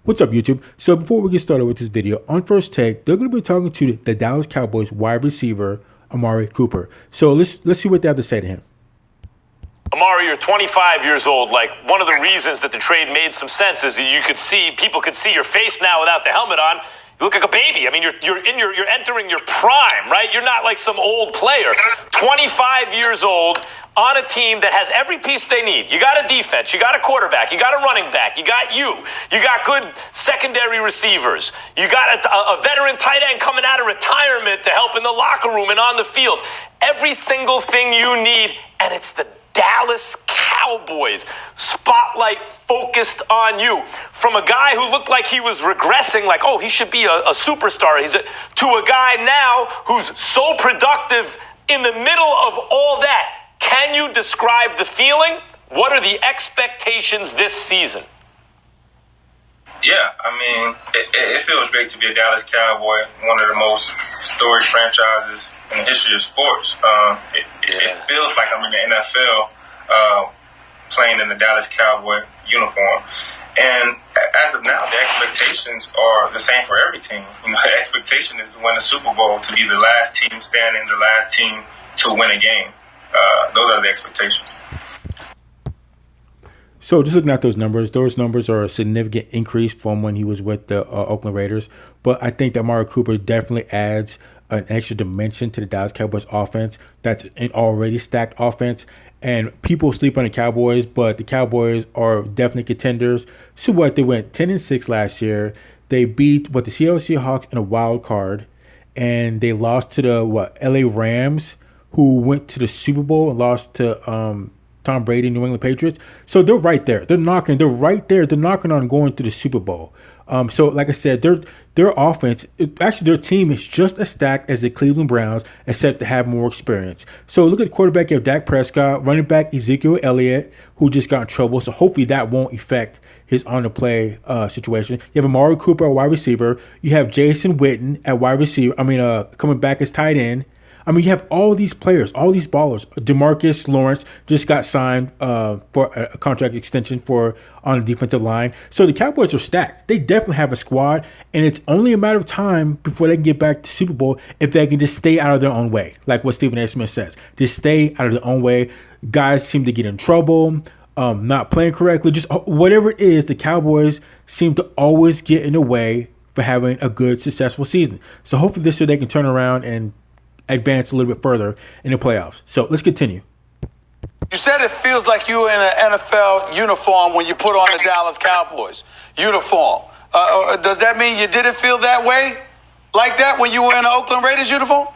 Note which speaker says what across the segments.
Speaker 1: What's up, YouTube? So before we get started with this video, on First Take, they're going to be talking to the Dallas Cowboys wide receiver, Amari Cooper. So let's see what they have to say to him.
Speaker 2: Amari, you're 25 years old. Like, one of the reasons that the trade made some sense is that people could see your face now without the helmet on. You look like a baby. I mean, you're entering your prime, right? You're not like some old player. 25 years old on a team that has every piece they need. You got a defense, you got a quarterback, you got a running back, you got good secondary receivers, you got a veteran tight end coming out of retirement to help in the locker room and on the field. Every single thing you need, and it's the Dallas Cowboys. Spotlight focused on you. From a guy who looked like he was regressing, like, oh, he should be a superstar, to a guy now who's so productive in the middle of all that. Can you describe the feeling? What are the expectations this season?
Speaker 3: Yeah, I mean, it feels great to be a Dallas Cowboy, one of the most storied franchises in the history of sports. It feels like I'm in the NFL playing in the Dallas Cowboy uniform. And as of now, the expectations are the same for every team. You know, the expectation is to win a Super Bowl, to be the last team standing, the last team to win a game. Those are the expectations.
Speaker 1: So just looking at those numbers are a significant increase from when he was with the Oakland Raiders. But I think that Amari Cooper definitely adds an extra dimension to the Dallas Cowboys offense. That's an already stacked offense. And people sleep on the Cowboys, but the Cowboys are definitely contenders. So what, they went 10-6 last year. They beat the Seattle Seahawks in a wild card, and they lost to the LA Rams, who went to the Super Bowl and lost to Tom Brady, New England Patriots. So they're right there. They're right there. They're knocking on going to the Super Bowl. So like I said, their offense, actually their team is just as stacked as the Cleveland Browns, except to have more experience. So look at the quarterback, you have Dak Prescott, running back Ezekiel Elliott, who just got in trouble. So hopefully that won't affect his on-the-play situation. You have Amari Cooper, a wide receiver. You have Jason Witten at wide receiver. Coming back as tight end. You have all these players, all these ballers. DeMarcus Lawrence just got signed for a contract extension on the defensive line. So the Cowboys are stacked. They definitely have a squad, and it's only a matter of time before they can get back to Super Bowl if they can just stay out of their own way, like what Stephen A. Smith says. Just stay out of their own way. Guys seem to get in trouble, not playing correctly. Just whatever it is, the Cowboys seem to always get in the way for having a good, successful season. So hopefully this year they can turn around and advance a little bit further in the playoffs. So let's continue.
Speaker 4: You said it feels like you were in an NFL uniform when you put on the Dallas Cowboys uniform. Does that mean you didn't feel that way, like that, when you were in an Oakland Raiders uniform?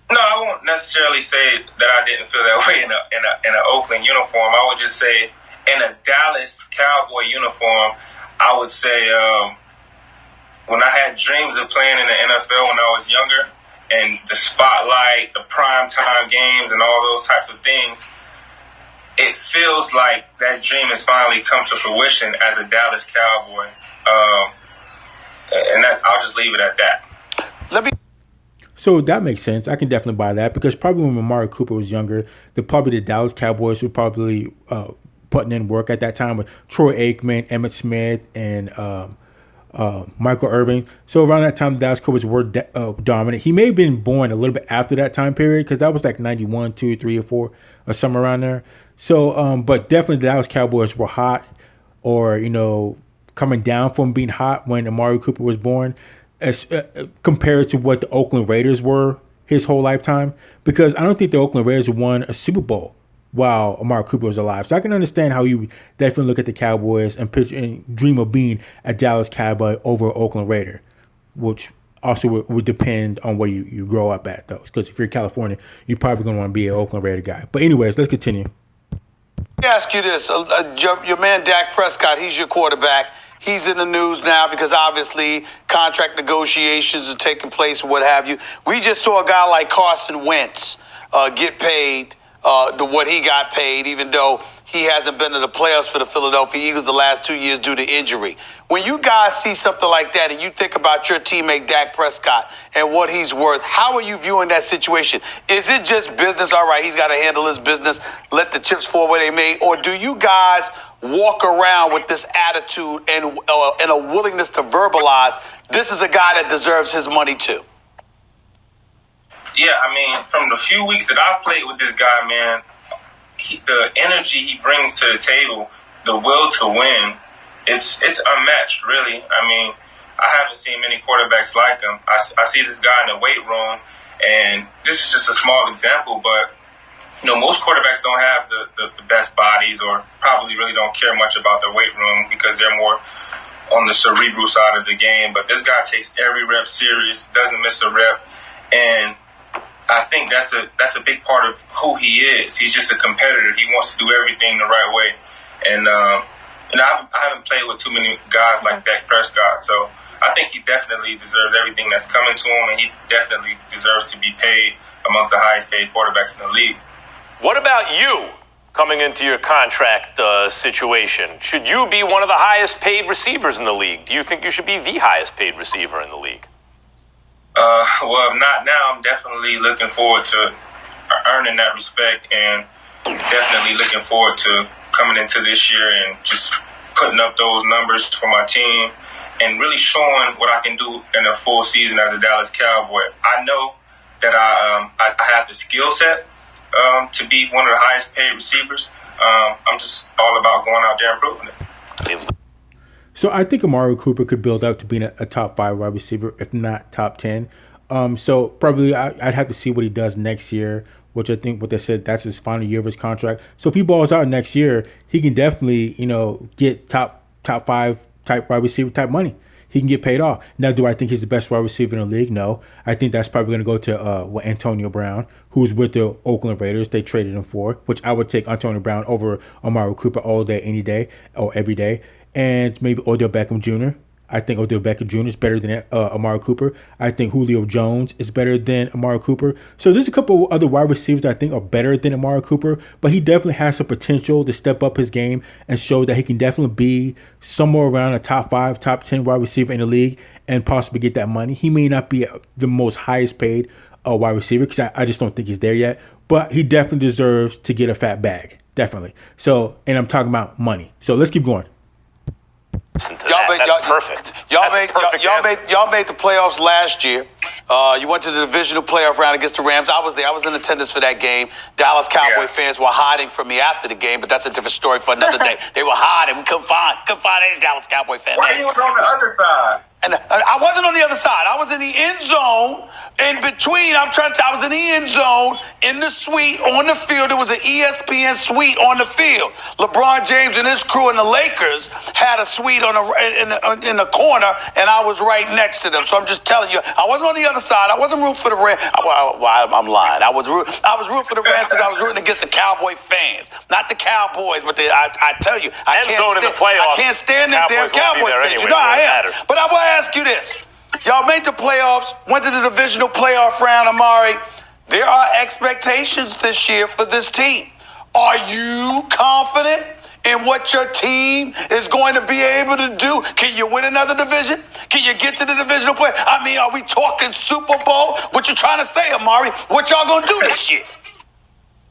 Speaker 3: No, I won't necessarily say that I didn't feel that way in an Oakland uniform. I would just say in a Dallas Cowboy uniform, I would say when I had dreams of playing in the NFL when I was younger, and the spotlight, the primetime games, and all those types of things, it feels like that dream has finally come to fruition as a Dallas Cowboy. And I'll just leave it at that.
Speaker 1: So that makes sense. I can definitely buy that, because probably when Amari Cooper was younger, the Dallas Cowboys were probably putting in work at that time with Troy Aikman, Emmitt Smith, and Michael Irvin. So around that time, the Dallas Cowboys were dominant. He may have been born a little bit after that time period, because that was like 91, 2, 3, or 4, or somewhere around there. So, but definitely the Dallas Cowboys were hot, or, coming down from being hot when Amari Cooper was born, as compared to what the Oakland Raiders were his whole lifetime. Because I don't think the Oakland Raiders won a Super Bowl while Amari Cooper was alive. So I can understand how you definitely look at the Cowboys and picture and dream of being a Dallas Cowboy over an Oakland Raider, which also would depend on where you grow up at, though. Because if you're in California, you're probably going to want to be an Oakland Raider guy. But anyways, let's continue.
Speaker 4: Let me ask you this. Your man Dak Prescott, he's your quarterback. He's in the news now because obviously contract negotiations are taking place and what have you. We just saw a guy like Carson Wentz get paid what he got paid, even though he hasn't been to the playoffs for the Philadelphia Eagles the last 2 years due to injury. When you guys see something like that and you think about your teammate Dak Prescott and what he's worth, how are you viewing that situation? Is it just business? All right, he's got to handle his business, let the chips fall where they may. Or do you guys walk around with this attitude and a willingness to verbalize, this is a guy that deserves his money too?
Speaker 3: Yeah, I mean, from the few weeks that I've played with this guy, man, the energy he brings to the table, the will to win, it's unmatched, really. I mean, I haven't seen many quarterbacks like him. I see this guy in the weight room, and this is just a small example, but most quarterbacks don't have the best bodies, or probably really don't care much about their weight room because they're more on the cerebral side of the game. But this guy takes every rep serious, doesn't miss a rep, and I think that's a big part of who he is. He's just a competitor. He wants to do everything the right way, and I haven't played with too many guys like Dak Prescott, so I think he definitely deserves everything that's coming to him, and he definitely deserves to be paid amongst the highest paid quarterbacks in the league.
Speaker 2: What about you coming into your contract situation? Should you be one of the highest paid receivers in the league? Do you think you should be the highest paid receiver in the league?
Speaker 3: Well, if not now, I'm definitely looking forward to earning that respect, and definitely looking forward to coming into this year and just putting up those numbers for my team and really showing what I can do in a full season as a Dallas Cowboy. I know that I have the skill set to be one of the highest paid receivers. I'm just all about going out there and proving it.
Speaker 1: So I think Amari Cooper could build up to being a top 5 wide receiver, if not top 10. So probably I'd have to see what he does next year, which I think what they said, that's his final year of his contract. So if he balls out next year, he can definitely, get top 5 type wide receiver type money. He can get paid off. Now, do I think he's the best wide receiver in the league? No. I think that's probably going to go to Antonio Brown, who's with the Oakland Raiders. They traded him for, which I would take Antonio Brown over Amari Cooper all day, any day, or every day. And maybe Odell Beckham Jr. I think Odell Beckham Jr. is better than Amari Cooper. I think Julio Jones is better than Amari Cooper. So there's a couple of other wide receivers that I think are better than Amari Cooper, but he definitely has the potential to step up his game and show that he can definitely be somewhere around a top 5, top 10 wide receiver in the league and possibly get that money. He may not be the most highest paid wide receiver because I just don't think he's there yet, but he definitely deserves to get a fat bag. Definitely. So, and I'm talking about money. So let's keep going.
Speaker 2: Perfect.
Speaker 4: Y'all made the playoffs last year. You went to the divisional playoff round against the Rams. I was there. I was in attendance for that game. Dallas Cowboy fans were hiding from me after the game, but that's a different story for another day. They were hiding. We couldn't find any Dallas Cowboy fan.
Speaker 3: Why you on the other side?
Speaker 4: And I wasn't on the other side. I was in the end zone. In between, I was in the end zone, in the suite, on the field. There was an ESPN suite on the field. LeBron James and his crew and the Lakers had a suite in the corner, and I was right next to them. So I'm just telling you, I wasn't on the other side. I wasn't rooting for the Rams. I'm lying. I was rooting for the Rams because I was rooting against the Cowboy fans, not the Cowboys. But I tell you, I can't stand them damn Cowboy fans. You know I am. But I will ask you this. Y'all made the playoffs, went to the divisional playoff round, Amari. There are expectations this year for this team. Are you confident in what your team is going to be able to do? Can you win another division? Can you get to the divisional play? I mean, are we talking Super Bowl? What you trying to say, Amari? What y'all going to do this year?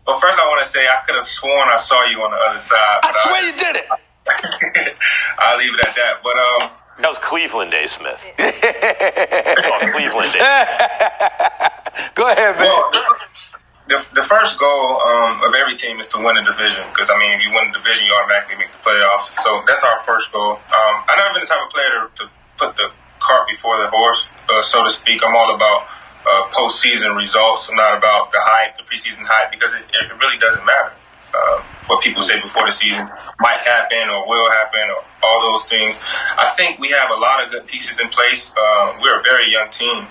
Speaker 3: Well, first I want to say I could have sworn I saw you on the other side.
Speaker 4: I swear you did it.
Speaker 3: I'll leave it at that. But
Speaker 2: that was Cleveland Day, Smith. Cleveland Day.
Speaker 4: Go ahead, man.
Speaker 3: Well, the first goal of every team is to win a division. Because, I mean, if you win a division, you automatically make the playoffs. So that's our first goal. I've never been the type of player to put the cart before the horse, so to speak. I'm all about postseason results. I'm not about the hype, the preseason hype, because it really doesn't matter. What people say before the season might happen or will happen or all those things. I think we have a lot of good pieces in place. We're a very young team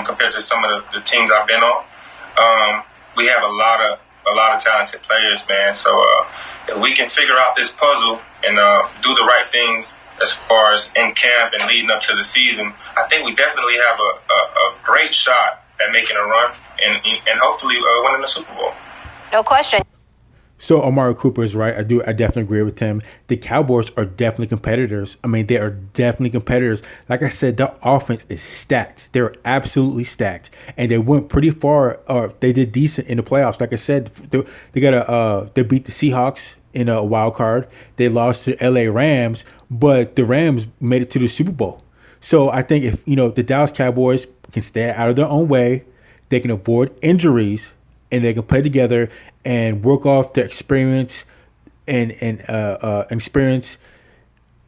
Speaker 3: compared to some of the teams I've been on. We have a lot of talented players, man. So if we can figure out this puzzle and do the right things as far as in camp and leading up to the season, I think we definitely have a great shot at making a run and hopefully winning the Super Bowl.
Speaker 5: No question.
Speaker 1: So Amari Cooper is right. I definitely agree with him. The Cowboys are definitely competitors. I mean, they are definitely competitors. Like I said, their offense is stacked. They're absolutely stacked, and they went pretty far. They did decent in the playoffs. Like I said, they beat the Seahawks in a wild card. They lost to LA Rams, but the Rams made it to the Super Bowl. So I think if the Dallas Cowboys can stay out of their own way, they can avoid injuries, and they can play together and work off the experience and experience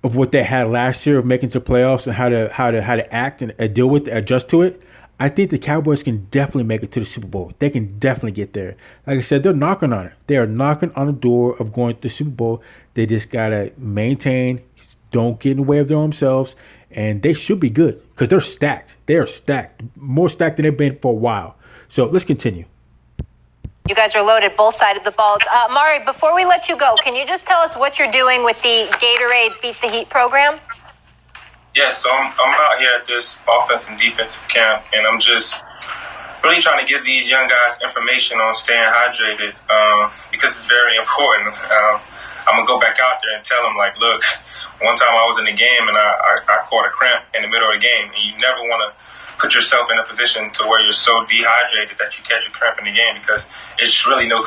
Speaker 1: of what they had last year of making it to the playoffs and how to act and deal with it, adjust to it. I think the Cowboys can definitely make it to the Super Bowl. They can definitely get there. Like I said, they're knocking on it. They are knocking on the door of going to the Super Bowl. They just gotta maintain, don't get in the way of their own selves, and they should be good because they're stacked. They are stacked, more stacked than they've been for a while. So let's continue.
Speaker 5: You guys are loaded, both sides of the ball. Amari, before we let you go, can you just tell us what you're doing with the Gatorade Beat the Heat program?
Speaker 3: Yes, so I'm out here at this offense and defensive camp, and I'm just really trying to give these young guys information on staying hydrated because it's very important. I'm going to go back out there and tell them, like, look, one time I was in the game and I caught a cramp in the middle of the game, and you never want to put yourself in a position to where you're so dehydrated that you catch a cramp in the game because it's really no.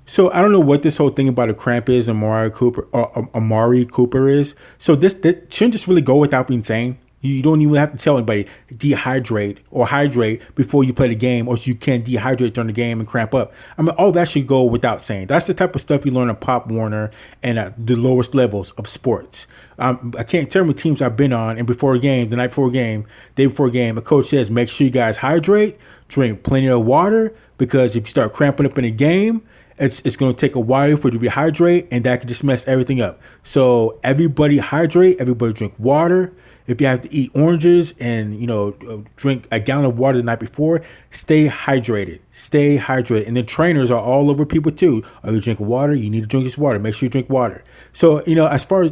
Speaker 1: So I don't know what this whole thing about a cramp is, Amari Cooper is. So that shouldn't just really go without being saying. You don't even have to tell anybody dehydrate or hydrate before you play the game, or so you can dehydrate during the game and cramp up. I mean, all that should go without saying. That's the type of stuff you learn at Pop Warner and at the lowest levels of sports. I can't tell how many teams I've been on, and before a game, the night before a game, day before a game, a coach says, make sure you guys hydrate, drink plenty of water, because if you start cramping up in a game, it's going to take a while for you to rehydrate, and that could just mess everything up. So everybody hydrate, everybody drink water. If you have to eat oranges and, drink a gallon of water the night before, stay hydrated. Stay hydrated. And the trainers are all over people too. Are you drinking water? You need to drink this water. Make sure you drink water. So, as far as,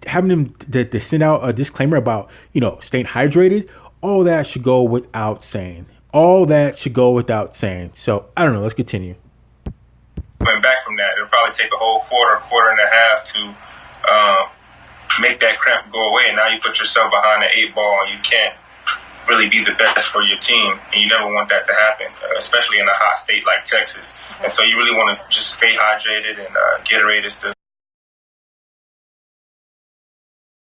Speaker 1: having them to send out a disclaimer about, staying hydrated, all that should go without saying. All that should go without saying. So, I don't know. Let's continue.
Speaker 3: Coming back from that, it'll probably take a whole quarter and a half to make that cramp go away, and now you put yourself behind the 8 ball, and you can't really be the best for your team, and you never want that to happen, especially in a hot state like Texas. And so you really want to just stay hydrated, and Gatorade is the